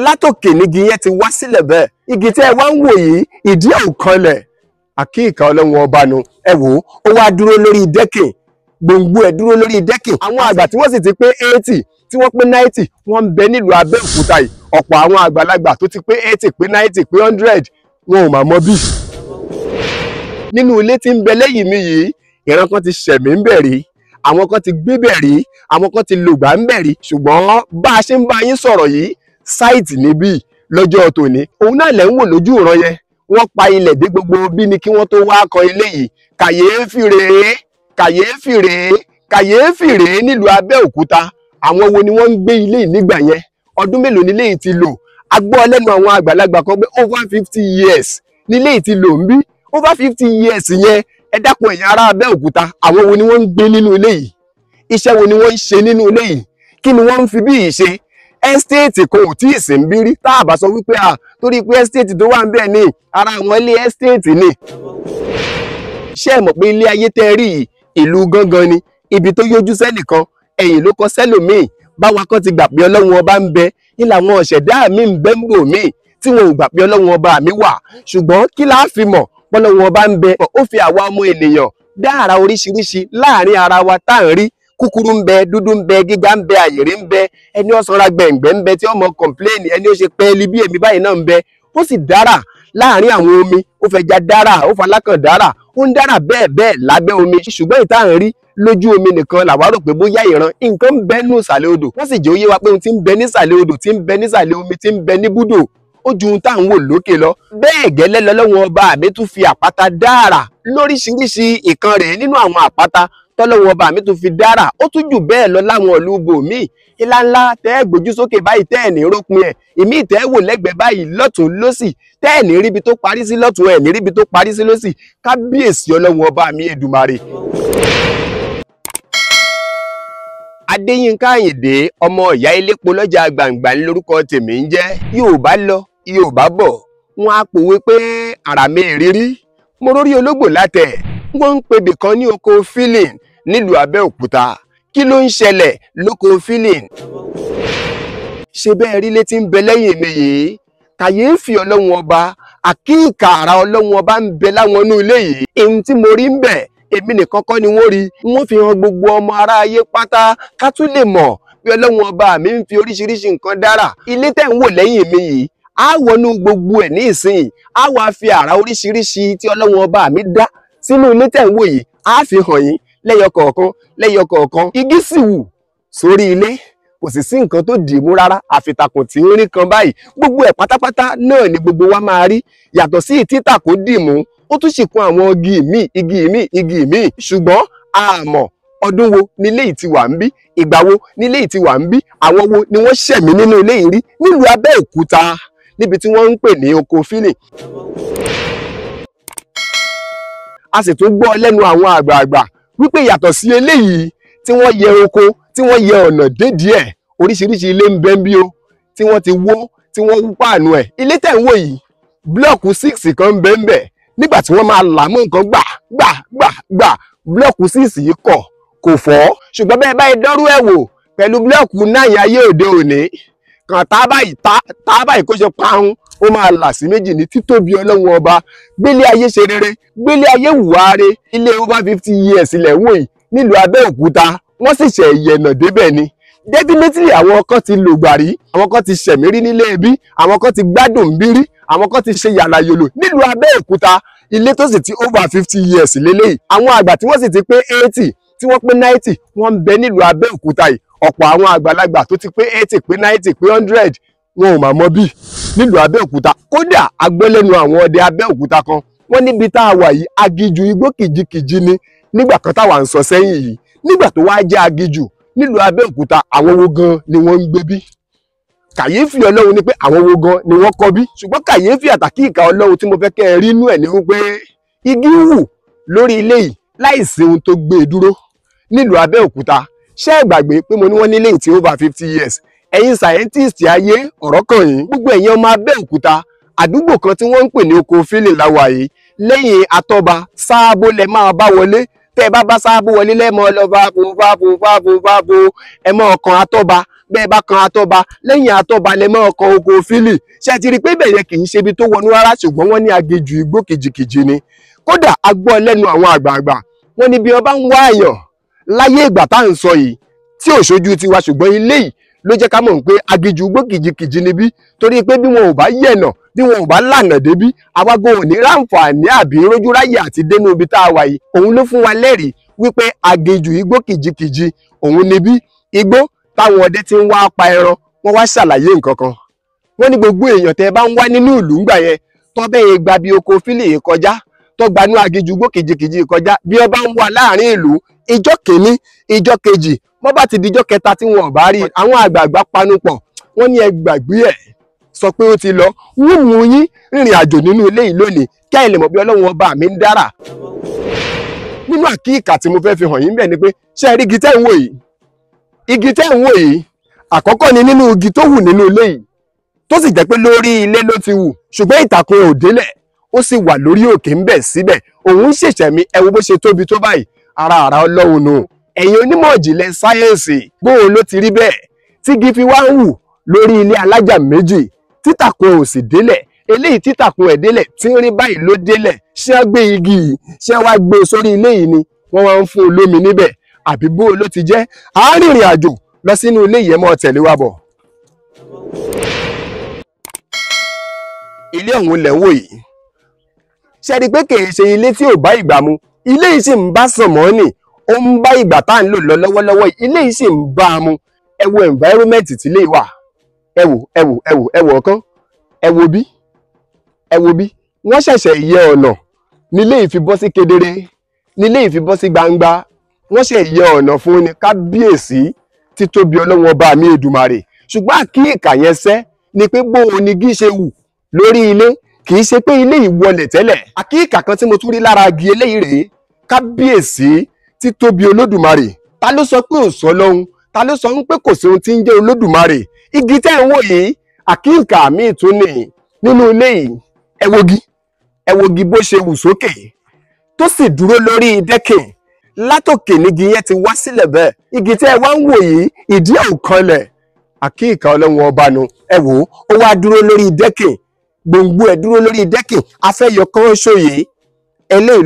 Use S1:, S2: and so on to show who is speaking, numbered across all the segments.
S1: látòkè nígi yẹn ti wá sílẹ̀ bẹ́ẹ̀ igi tẹ́ ẹ wá ń wò yìí ìdí ẹ̀ ò kanlẹ̀ àkíkà ọlọ́run ọba nu ẹ wò ó wá dúró lórí dẹ́kìn gbòǹgbò ẹ̀ dúró lórí dẹ́kìn àwọn àgbà tí wọ́n sì ti pé 80 tí wọ́n pé 90 wọ́n ń bẹ nílùú Abẹ́òkúta yìí ọ̀pọ̀ àwọn àgbàlagbà tó ti pé 80 pé 90 pé 100 wọn ò mà mọ bí. nínú ilé tí ń bẹ lẹ́yìn mi yìí ìran kan ti ṣẹ̀mí ń bẹ̀ rí àwọn kan ti gbé bẹ̀ rí àwọn kan ti lògbà ń bẹ̀ rí ṣùgbọ́n bá a ṣe ń bá yín sọ̀rọ̀ yìí sáìtì níbí lọ́jọ́ tòní òun náà lẹ́ ń wò lójú ìran yẹn wọ́n pa ilẹ̀ dé gbogbo bí ni kí wọ́n tó wá kọ́ ilé yìí kàyééfì rèé kàyééfì rèé kàyééfì rèé nílùú Abẹ́òkúta àwọn wo ni wọ́n ń gbé ilé yìí nígbà yẹn ọdún mélòó nílé yìí ti lò a gbọ́ lẹ́nu àwọn àgbàlagbà kan pé over 50 years nílé yìí ti lò ń bí over 50 years yẹn ẹ dákun ẹ̀yin ará Abẹ́òkúta àwọn wo ni wọ́n ń gbé nínú ilé yìí iṣẹ́ wo ni wọ́n ń ṣe nínú ilé yìí kí ni wọ́n ń fi bí yìí ṣe ẹ́stéètì kan ò tí ì sì ń bí rí tá a bá sọ wípé torí pé ẹ́stéètì tó wà ń bẹ̀ ní ara àwọn ilé ẹ́stéètì ni ṣé ẹ mọ̀ pé ilé ayé tẹ́ rí ìlú gangan ni ibi tó yójú sẹ́nìkan ẹ̀yìn ló kọ sẹ́lòmíì báwa kan ti gbà pé ọlọ́run ọba ń bẹ ní làwọn ọ̀ṣẹ̀dá mi ń bẹ ń bò míì tí wọn ò gbà pé ọlọ́run ọba mi wà ṣùgbọ́n kí la fi mọ̀ pọ́lọ́run ọba ń bẹ ó fi àwa ọmọ ènìyàn dá àrà oríṣiríṣi láàrin ara wa tá à ń rí kúkúrú ń bẹ dúdú ń bẹ gíga ń bẹ àyèrè ń bẹ ẹni ó sanra gbẹ̀ǹgbẹ̀ ń bẹ tí ọmọ kọ̀ǹpléènì ẹni ó ṣe pẹ́ẹ́lí bí èmi báyìí náà ń bẹ ó sì dára láàrin àwọn omi ó fẹja dára ó falákàn dára ó ń dára bẹ́ẹ̀ bẹ́ẹ̀ lábẹ́ omi ṣùgbọ́n ìta à ń rí lójú omi nìkan làwa rò pé bóyá ìran nǹkan ń bẹ nínú ìsàlẹ̀ odò wọ́n sì jẹ́ ó yé wa pé ohun tí ń bẹ nísàlẹ̀ odò tí ń bẹ nísàlẹ̀ omi tí ń bẹ ní búdò ó ju ohun tá à ń wò lókè lọ bẹ́ẹ̀ gẹ́lẹ́ lọ́lọ́run ọba mi tún fi àpáta dára lóríṣiríṣi ìkan rèé nínú àwọn àpáta tọ́lọ́run ọba mi tún fi dára ó tún jù bẹ́ẹ̀ lọ láwọn ìlú bòmíì ìlà ńlá tẹ́ ẹ gbójú sókè báyìí tẹ́ ẹ̀ ní rópin ẹ̀ ìmí tẹ́ ẹ wò lẹ́gbẹ̀ẹ́ báyìí lọ́tún lọ́sì tẹ́ ẹ̀ ní ríbi tó parí sí lọ́tún ẹ̀ ní ríbi tó parí sí lọ́sì kábíyèsí ọlọ́run ọba mi Èdùmàrè. Adéyínká Àyìndé ọmọ ìyá elépo lọ́jà gbàǹgbà ní lórúkọ tèmi ń jẹ́ Yorùbá lọ Yorùbá bọ̀ wọn á pòwe pé àrà mi ìrírí mo rórí ológbò látẹ̀ wọ́n ń pebè kan ní oko filling nílùú Abẹ́òkúta kí ló ń ṣẹlẹ̀ lóko filling ṣe bẹ́ẹ̀ rí létí ń bẹ lẹ́yìn mi yìí kàyééfì ọlọ́run ọba àkíkà àrà ọlọ́run ọba ń bẹ láwọn inú ilé yìí ohun tí mo rí ń bẹ èmi nìkan kọ́ ni wọ́n rí wọ́n fi hàn gbogbo ọmọ aráyé pátá ká tún lè mọ̀ bí ọlọ́run ọba mi ń fi oríṣiríṣi nǹkan dára ilé tẹ̀ ń wò lẹ́yìn mi yìí á wọnú gbogbo ẹ̀ ní ìsìn á wàá fi àrà oríṣiríṣi tí ọlọ́run ọba mi dá sínú ilé tẹ̀ ń wò yìí á fi hàn yín lẹ́yọ kọ̀ọ̀kan igi sì wù sórí ilé kò sì sí nǹkan tó dì í mú rárá àfitakùn tí ń rí kan báyìí gbogbo ẹ̀ pátápátá náà ni gbogbo wa máa rí yàtọ̀ sí ìtítà kó dì mú ó tún sì kún àwọn igi míì ṣùgbọ́n àmọ́ ọdún wo nílé yìí ti wà ń bí ìgbà wo nílé yìí ti wà ń bí àwọn wo ni wọ́n ṣẹ̀mí nínú ilé yìí rí nílùú Abẹ́òkúta níbi tí wọ́n ń pè ní oko filling. a sì tún gbọ́ lẹ́nu àwọn àgbààgbà wípé yàtọ̀ sí eléyìí tí wọ́n yẹ oko tí wọ́n yẹ ọ̀nà dédìí ẹ̀ oríṣiríṣi ilé ń bẹ ń bí o tí wọ́n ti wó tí wọ́n wú páànù ẹ̀ ilé tẹ̀ ń wò yìí blọọkù 6 kan ń bẹ ń bẹ nígbà tí wọ́n máa là mọ́ nǹkan gbà blọọkù 6 yìí kò fọ́ ṣùgbọ́n bẹ́ẹ̀ báyìí dọ́rú ẹ̀ wò pẹ̀lú blọọkù 9 ayé òde òní kàn tá báyìí kó ṣe parun ó máa là sí méjì ní títóbi ọlọ́run ọba gbélé ayé ṣe rere gbélé ayé wùwáre ilé over 50 years ilẹ̀ wò yìí nílùú Abẹ́òkúta wọ́n sì ṣe ìyẹ̀nà débẹ̀ ni definitely àwọn kan ti lògbà rí àwọn kan ti ṣẹ̀mí rí nílé ẹbí àwọn kan ti gbádùn bí rí àwọn kan ti ṣe yàrá yòlò nílùú Abẹ́òkúta ilé tó sì ti over 50 years lélẹ́yìí àwọn àgbà tí wọ́n sì ti pé 80 tí wọ́n pé 90 wọ́n ń bẹ nílùú Abẹ́òkúta yìí ọ̀pọ̀ àwọn àgbàlagbà tó ti pé 80 pé 90 pé 100 wọn ò mà mọ bí nílùú Abẹ́òkúta kódà agbẹ́lẹ́nu àwọn ọdẹ Abẹ́òkúta kan wọ́n níbi tá a wà yìí agijù igbó kìjikìji ni nígbà kan táwa ń sọ sẹ́yìn yìí nígbà tó wá jẹ́ agijù nílùú Abẹ́òkúta àwọn wo gan ni wọ́n ń gbé bí kàyéfì ọlọ́run ni pé àwọn wo gan ni wọ́n kọ́ bí ṣùgbọ́n kàyéfì àtàkìkà ọlọ́run tí mo fẹ́ kẹ́ ẹ rí inú ẹ̀ ni wípé igi wù lórí ilé yìí láìsí ohun tó gbé e dúró nílùú Abẹ́òkúta ṣé ẹ gbàgbé pé mo ní wọ́n nílé ìtì over 50 years ẹ̀yin scientist ayé ọ̀rọ̀ kan yìí gbogbo ẹ̀yin ọmọ Abẹ́òkúta àdúgbò kan tí wọ́n ń pè ní oko filling láwa yìí lẹ́yìn Atọ́ba Sáàbò lẹ máa bá wọlé tẹ́ ẹ bá Sáàbò wọlé lẹ́mọ̀ lọ fàfo ẹ mọ́ ọkàn Atọ́ba bẹ́ẹ̀ bá kan atọ́ba lẹ́yìn atọ́ba lẹ mọ́ ọkọ̀ oko fílì ṣe ti rí pé bẹ̀yẹ kì í ṣe ibi tó wọnú rárá ṣùgbọ́n wọ́n ní agejù igbó kìjìkìjì ni kódà a gbọ́ lẹ́nu àwọn àgbààgbà wọ́n ní bí ọba ń wá àyàn láyé ìgbà tá à ń sọ yìí tí ò ṣojú tiwa ṣùgbọ́n ilé yìí ló jẹ́ ká mọ̀ pé agejù igbó kìjìkìjì níbí torí pé bí wọn ò bá yẹ̀nà bí wọn ò bá lànà débí àwago ò ní ráǹfààní àbí rójú ráyè àti dénú ibi tá a wà yìí òun ló fún wa lẹ́rìí wípé agejù igbó kìjìkìjì òun níbí igbó táwọn ọdẹ ti ń wá pa ẹran wọn wá ṣàlàyé nǹkan kan wọn ní gbogbo èèyàn tẹ bá ń wá nínú ìlú ńgbà yẹn tọ́bẹ̀ yẹn gba bí oko fílì yìí kọjá tó gbanú agejù igbó kìjìkìjì kọjá bí ọba ń wà láàrin ìlú ìjọ́ kìíní ìjọ́ kejì wọ́n bá ti dijọ́ kẹta tí wọn ò bá rí àwọn àgbààgbà panupọ̀ wọ́n ní ẹ gbàgbé ẹ̀ sọ pé ó ti lọ wọ́n mú yín rìnrìn àjò nínú ilé yìí lónìí kí ẹ lè mọ̀ bí Ọlọ́run ọba mi ń dára nínú àkíkà tí mo fẹ́ fi hàn yín bẹ́ẹ̀ ni pé ṣé ẹ rí igi tẹ́ ń wò yìí igi tẹ́ ń wò yìí àkọ́kọ́ ni nínú igi tó wù nínú ilé yìí tó sì jẹ́ pé lórí ilé ló ti wù ṣùgbọ́n ìtàkùn ò délẹ̀ ó sì wà lórí òkè ń bẹ̀ síbẹ̀ òun ṣèṣẹ̀mí ẹ wo bó ṣe tóbi tó báyìí ara Ọlọ́run nù ẹ̀yin onímọ̀ ìjìnlẹ̀ sáyẹ́ǹsì bóun ló ti rí bẹ́ẹ̀ tígi fi wá ń wù lórí ilé alájà méjì títàkùn ò sì délẹ̀ eléyìí títàkùn ẹ̀ délẹ̀ tí ń rí báyìí ló délẹ̀ ṣé wọ́n gbé igi yìí ṣé wọ́n gbé sórí ilé yìí ni wọ́n wá ń fún olómi níbẹ̀ àbí bóun ló ti jẹ́ àárìnrìn àjò lọ sínú ilé yìí ẹ mọ́ tẹ̀lé wa bọ̀. ilé ọ̀hún lẹ̀ ń wò yìí ṣe rí pé kì í ṣe ilé tí ò bá ìgbà mu ilé yìí sì ń bá sànmọ́nì ó ń bá ìgbà tá à ń lò lọ lọ́wọ́lọ́wọ́ ilé yìí sì ń bá a mu ẹ wo environment tí ilé wà ẹ wò ọ̀kan ẹ wo bí wọ́n ṣẹ̀ṣẹ̀ yẹ ọ̀nà nílé yìí fi bọ́ sí kedere nílé yìí fi bọ́ sí gbangba wọ́n ṣẹ̀ yẹ ọ̀nà fún ní kábíyèsí títóbi Ọlọ́run ọba mi Èdùmàrè ṣùgbọ́n àkíyèkà yẹn sẹ́ ni pé bóun ni gí ṣe wù lórí ilé kì í ṣe pé ilé yìí wọlẹ̀ tẹ́lẹ̀ àkíyèkà kan tí mo tún rí lára agi eléyìí rèé kábíyèsí títóbi Olódùmarè ta ló sọ pé ò sọ lọ́hun ta ló sọ pé kò sí ohun tí ń jẹ́ Olódùmarè igi tẹ́ ń wò yìí àkíyèkà mi tún ní nínú ilé yìí ẹ wogi bó ṣe wù sókè tó sì dúró lórí dẹ́kìn látòkè nígi yẹn ti wá sílẹ̀ bẹ́ẹ̀ igi tẹ́ ẹ wá ń wò yìí ìdí ẹ̀ ò kanlẹ̀ àkíyèkà Ọlọ́run ọba nu ẹ wò ó wá dúró lórí dẹ́kìn gbòǹgbò ẹ̀ dúró lórí dẹ́kìn afẹ́yọ kan ṣòye eléyìí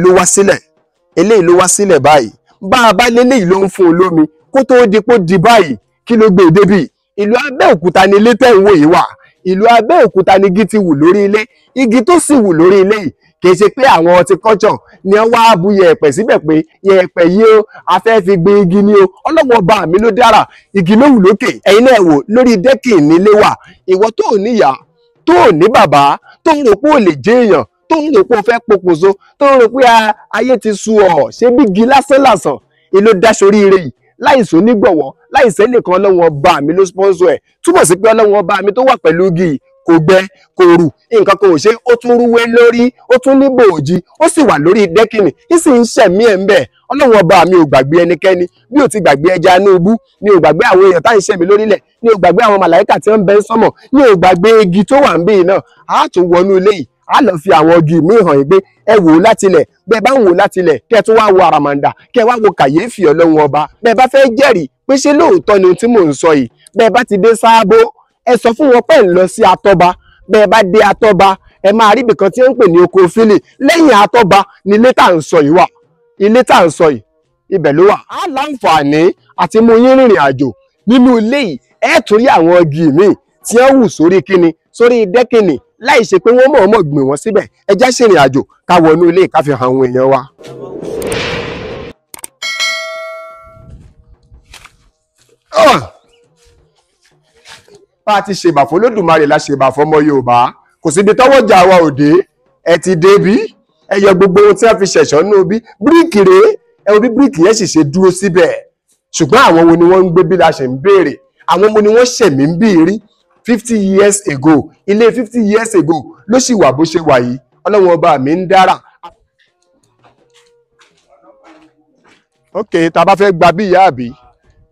S1: ló wá sílẹ̀ báyìí bá a bá léléyìí ló ń fún olómi kó tó dípò di báyìí kí ló gbé e débì ìlú Abẹ́òkúta ni ilé tẹ́ ń wò yìí wà ìlú Abẹ́òkúta ni igi ti wù lórí ilé igi tó sì wù lórí ilé yìí kì í ṣe pé àwọn ọtí kọ́jọ̀ ni wọ́n wá bu yẹ̀pẹ̀ síbẹ̀ pé yẹ̀pẹ̀ yìí ó afẹ́ fi gbé igi ni ó Ọlọ́run ọba mi ló dára igi ló wù lókè ẹ̀yin náà wò lórí dẹ́kìn nílé wà ìwọ tó ò níyà tó ò ní bàbá tó ń rò pé ò lè jẹ́ èèyàn tó ń rò pé ó fẹ́ pokùnso tó ń rò pé ayé ti sú ọ ṣé bí igi lásán lásán èló dáṣorí ire yìí láìsí onígbọ̀wọ́ láìsí ẹnìkan Ọlọ́run ọba mi ló sponsor ẹ̀ túbọ̀ sí pé Ọlọ́run ọba mi tó wà pẹ̀lú igi yìí kò gbẹ kò rù nǹkan kan ò ṣe ó tún rúwé lórí ó tún ní bòòjì ó sì wà lórí dẹ́kìnì ó sì ń ṣẹ̀mí ẹ̀ ń bẹ̀ Ọlọ́run ọba mi ò gbàgbé ẹnikẹ́ni bí ò ti gbàgbé ẹja inú ibú ni ò gbàgbé àwọn èèyàn tá ń ṣẹ̀mí lórílẹ̀ ni ò gbàgbé àwọn màláíkà tí wọ́n ń bẹ ń sánmọ̀ ni ò gbàgbé igi tó wà ń bí náà á tún wọnú ilé yìí á lọ fi àwọn igi míì hàn yín pé ẹ wò ó látilẹ̀ bẹ́ẹ̀ bá ń wò ó látilẹ̀ kẹ́ ẹ tún wá wo àràmàǹdà kẹ́ ẹ wá wo kàyéfì Ọlọ́run ọba bẹ́ẹ̀ bá fẹ́ jẹ́rìí pé ṣé lóòótọ́ ni ohun tí mò ń sọ yìí bẹ́ẹ̀ bá ti dé Sáàbó ẹ sọ fún wọn pé ń lọ sí Atọ́ba bẹ́ẹ̀ bá dé Atọ́ba ẹ máa rí ibìkan tí wọ́n ń pè ní oko fílì lẹ́yìn Atọ́ba ni ilé tá à ń sọ yìí wà ilé tá à ń sọ yìí ibẹ̀ ló wà á láǹfààní àti mú yín rìnrìn àjò nínú ilé yìí ẹ tún rí àwọn igi míì tí wọ́n wù sórí kíni sórí dẹ́kìnì láì ṣe pé wọ́n mọ̀ọ́mọ̀ gbìn wọ́n síbẹ̀ ẹ já ṣèrìn àjò ká wọnú ilé ká fi hàn àwọn èèyàn wa. bá a ti ṣèbà fún Olódùmarè la ṣèbà fọmọ Yorùbá kò síbi tọ́wọ́ jà wa òde ẹ ti débi ẹ yọ gbogbo ohun tí wọ́n fi ṣẹ̀ṣọ́ nínú bí bíríkì rèé ẹ wo bí bíríkì yẹn sì ṣe dúró síbẹ̀ ṣùgbọ́n àwọn wo ni wọ́n ń gbé bí la ṣe ń béèrè àwọn wo ni wọ́n ṣẹ̀mí ń bí rí 50 years ago ilé 50 years ago ló sì wà bó ṣe wà yìí Ọlọ́run ọba mi ń dára. ok tá a bá fẹ́ gba bí ìyá àbí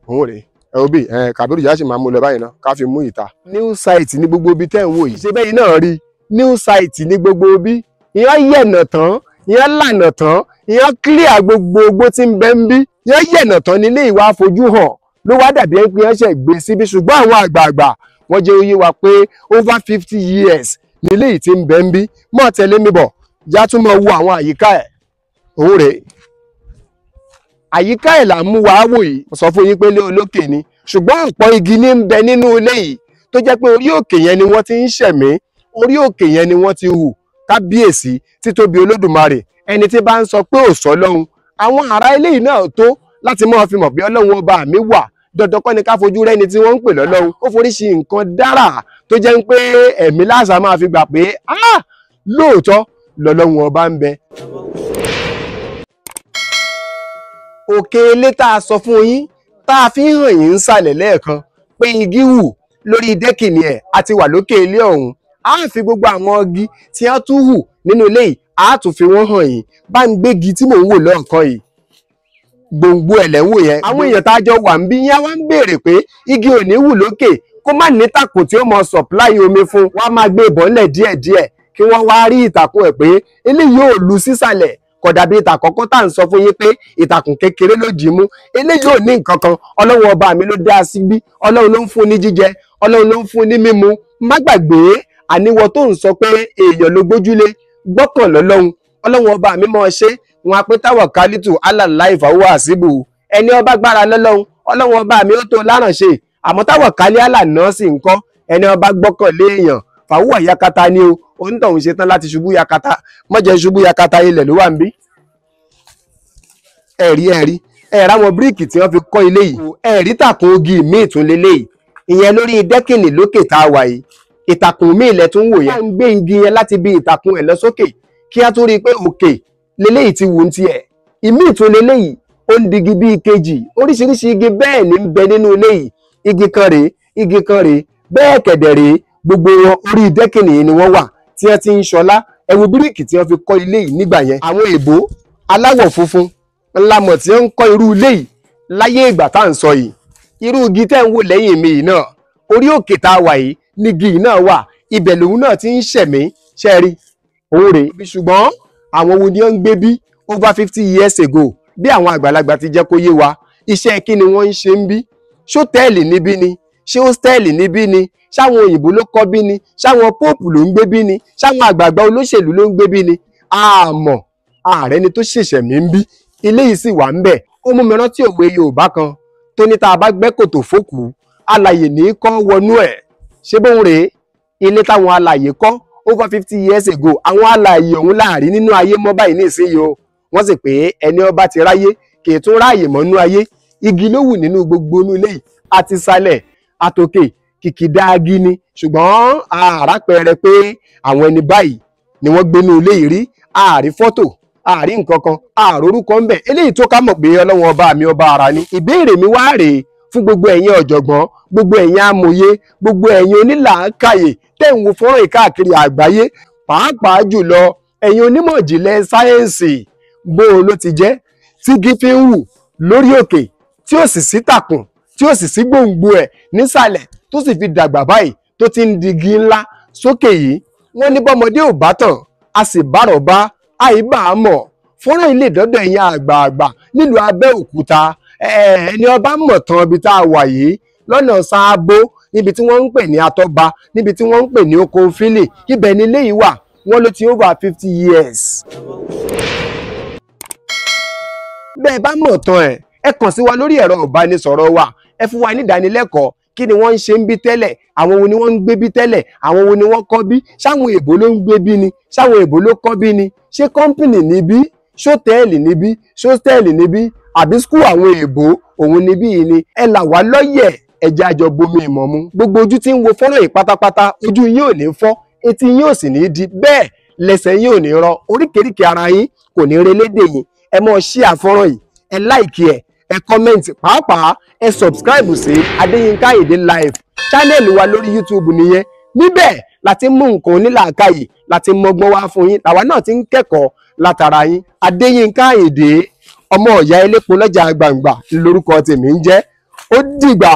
S1: òun rèé ẹ wo bí Kàbírù yá sì máa mú lọ báyìí náà ká fi mú ìta. new site ní gbogbo ibi tẹ́ ń wò yìí ṣé bẹ́ẹ̀ náà rí new site ní gbogbo ibi ìyẹn yẹ̀nà tán ìyẹn lànà tán ìyẹn clear gbogbo tí ń bẹ ń bí ìyẹn yẹ̀nà tán nílé ìwà fojú hàn ló wá dàbí ẹni pé wọ́n ṣe gbé síbi ṣùgbọ́n àwọn àgbààgbà wọ́n jẹ́ oyé wa pé over 50 years nílé yìí ti ń bẹ ń bí mọ́ tẹ̀lé mi bọ̀ já tún mọ́ wo àwọn àyíká ẹ̀ òun rèé àyíká ẹ̀ là ń mú wa wò yìí sọ fún yín pé ilé olókè ni ṣùgbọ́n ọ̀pọ̀ igi ní ń bẹ nínú ilé yìí tó jẹ́ pé orí òkè yẹn ni wọ́n ti ń ṣẹ̀mí orí òkè yẹn ni wọ́n ti hù kábíyèsí títóbi olódùmarè ẹni tí bá ń sọ pé ò sọ lọ́hun àwọn ará ilé yìí náà tó láti máa fi mọ̀ bí ọlọ́run ọba mi wà dandan kọ́ ni ká fojú rẹ́ni tí wọ́n ń pè lọ́lọ́run ó foríṣi nǹkan dára tó jẹ́ pé ẹ̀mí láṣà máa fi gbà pé lóòótọ́ lọ́lọ́run ọba ń bẹ. òkè ilé tá a sọ fún yín tá a fi hàn yín ń sàlẹ̀ lẹ́ẹ̀kan pé igi wù lórí dẹ́kìnì ẹ̀ àti wà lókè ilé ọ̀hún á fi gbogbo àwọn igi tí wọ́n tún hù nínú ilé yìí á tún fi wọ́n hàn yín bá ń gbégi tí mò ń wò lọ́ọ̀kan yìí gbòǹgbò ẹ̀lẹ́wò yẹn àwọn èèyàn tá a jọ wà ń bí yẹn wá ń béèrè pé igi ò ní wù lókè kó má ní ìtàkùn tí ó mọ sọ̀pláì omi fún wọn á máa gbé ìbọnlẹ̀ díẹ̀díẹ̀ kí wọ́n wá rí ìtàkùn ẹ̀ pé eléyìí ò lu sísàlẹ̀ kò dàbí ìtàkọ́kọ́ tá à ń sọ fún yín pé ìtàkùn kékeré ló dì í mú eléyìí ò ní nǹkan kan ọlọ́run ọba mi ló dá sí bí ọlọ́run ló ń fún ní jíjẹ ọlọ́run ló ń fún ní mímu má gbàgbé àníwọ tó ń sọ pé èèyàn ló gbójúlé gbọ́kàn lọ́lọ́run ọlọ́run ọba mi mọ̀ ṣe wọn apẹ́ táwọ̀ kálítù alàláì fàwọ́ àṣìbù ẹni ọba gbára lọ́lọ́run ọlọ́run ọba mi ó tó lárànṣe àmọ́ táwọ̀ kálí àlànà sì ń kọ́ ẹni ọba gbọ́kàn léèyàn fàwọ́ yakata ni o onítọ̀hún ṣe tán láti ṣubú yakata mọ́jẹ́ ṣubú yakata ilẹ̀ ló wà ń bí. ẹ̀rí àwọn bíríkì tí wọ́n fi kọ́ ilé yìí ẹ̀rí tàkùn ogi míì tún lélẹ́yìí ìyẹn lórí dẹ́kìnì lókè tá a wà yìí ìtàkùn míì lẹ tún wò yẹn. wọ́n ń gbé igi yẹn láti bí ìtàkùn ẹ̀ lọ sókè kí á tún rí i pé òkè lélẹ́yìí ti wù ń tiẹ̀ ìmíì tún lélẹ́yìí ó ń digi bí ìkejì oríṣiríṣi igi bẹ́ẹ̀ ní ń bẹ nínú ilé yìí igi kan rèé bẹ́ẹ̀ kẹ̀dẹ̀ rèé gbogbo wọn orí dẹ́kìnì yìí ni wọ́n wà tí wọ́n ti ń ṣọlá ẹ wo bíríkì tí wọ́n fi kọ́ ilé yìí nígbà yẹn. àwọn èèbó aláwọ̀ funfun ńlá mọ̀ tí wọ́n ń kọ́ irú ilé yìí láyé ìgbà tá à ń sọ yìí irú igi tẹ́ ń wò lẹ́yìn mi yìí náà orí òkè tá a wà yìí ní igi yìí náà wà ibẹ̀ lòun náà ti ń ṣẹ̀mí ṣẹ́rí òun rèé. ṣùgbọ́n àwọn wo ni wọ́n ń gbé bí over 50 years ago bí àwọn àgbàlagbà ti jẹ́ kó yé wa iṣẹ́ kí ni wọ́n ń ṣe ń bí ṣótẹ́ẹ̀lì níbí ni ṣé hóstẹ́ẹ̀lì níbí ni ṣáwọn òyìnbó ló kọ́ bí ni ṣáwọn póòpù ló ń gbé bí ni ṣáwọn àgbààgbà olóṣèlú ló ń gbé bí ni àmọ́ ààrẹ ni tó ṣẹ̀ṣẹ̀ mí ń bí ilé yìí sì wà ń bẹ̀. ó mú mi rántí òwe Yorùbá kan tó ní tá a bá gbẹ́ kòtò fókù alàyè ní kọ́ wọnú ẹ̀ ṣé bóun rèé ilé táwọn alàyè kọ́ over 50 years ago àwọn alàyè ọ̀hún láàrin nínú ayé mọ́ báyìí ní ìsinyìí o wọ́n sì pé ẹni ọba ti ráyé kì í tún ráàyè mọ́ nú ayé igi ló wù nínú gbogbo inú ilé yìí àti sálẹ̀ àtòkè kìkìdá agi ni ṣùgbọ́n àràpẹrẹ pé àwọn ẹni báyìí ni wọ́n gbénú ilé yìí rí ààrí fọ́tò ààrí nǹkan kan àrórúkọ ń bẹ eléyìí tó ká mọ̀ pé ọlọ́wọ́n ọba mi ọba ara ni. ìbéèrè mi wá rèé fún gbogbo ẹ̀yin ọ̀jọ̀gbọ́n gbogbo ẹ̀yin amòye gbogbo ẹ̀yin onílàákàyè tẹ̀ ń wo fọ́nrán ìkáàkiri àgbáyé pàápàá jùlọ ẹ̀yin onímọ̀ ìjìnlẹ̀ sáyẹ́ǹsì bó o ló ti jẹ́ tí igi fi ń wù lórí òkè tí ó sì sí tàkùn tí ó sì sí gbòǹgbò ẹ̀ nísàlẹ̀ tó sì fi dàgbà báyìí tó ti ń digi ńlá sókè yìí. wọ́n ní bọ́mọdé ò bá tàn a sì bárọ̀ bá àìbá a mọ̀ fọ́nrán ilé ìdọ́dọ̀ ẹ̀yin àgbààgbà nílùú Abẹ́òkúta ẹni ọba mọ̀ tán ibi tá a wà yìí lọ́nà Sáàbó níbi tí wọ́n ń pè ní Atọ́ba níbi tí wọ́n ń pè ní oko fílì ibẹ̀ ni ilé yìí wà wọ́n ló ti over 50 years. bẹ́ẹ̀ bá mọ̀ tán ẹ kàn sí wa lórí ẹ̀rọ ìbánisọ̀rọ̀ wa ẹ fún wa ní ìdánilẹ́kọ̀ọ́ kí ni wọ́n ń ṣe ń bí tẹ́lẹ̀ àwọn wo ni wọ́n ń gbé bí tẹ́lẹ̀ àwọn wo ni wọ́n kọ́ bí ṣáwọn èèbó ló ń gbé bí ni ṣáwọn èèbó ló kọ́ bí ni ṣé kọ́ńpìnì níbí ṣótẹ́ẹ̀lì níbí ṣótẹ́ẹ̀lì níbí àbí skul àwọn èèbó òun níbí yìí ni ẹ là wá lọ́yẹ̀ ẹ̀jẹ̀ àjọ bomi ìmọ̀ mu gbogbo ojú tí ń wo fọ́nrán yìí pátápátá ojú yín ò ní fọ́ etí yín ò sì ní di bẹ́ẹ̀ lẹ́sẹ̀ yín ò ní rọ oríkèéríkèé ara yín kò ní relédè yín ẹ mọ̀ ṣí àfọ́nrán yìí ẹ láìkí ẹ kọ́mẹ́ǹtì pàápàá ẹ sọ̀bscribe sí Adéyínká Ayinde Live channel wa lórí YouTube nìyẹn níbẹ̀ láti mú nǹkan onílàákàyè láti mọgbọ́n wá fún yín làwa náà ti ń kẹ́kọ̀ọ́ látara yín. Adéyínká Ayinde ọmọ ọ̀yá elépo lọ́jà gbàǹgbà lórúkọ tèmi ń jẹ́ ó dìgbà.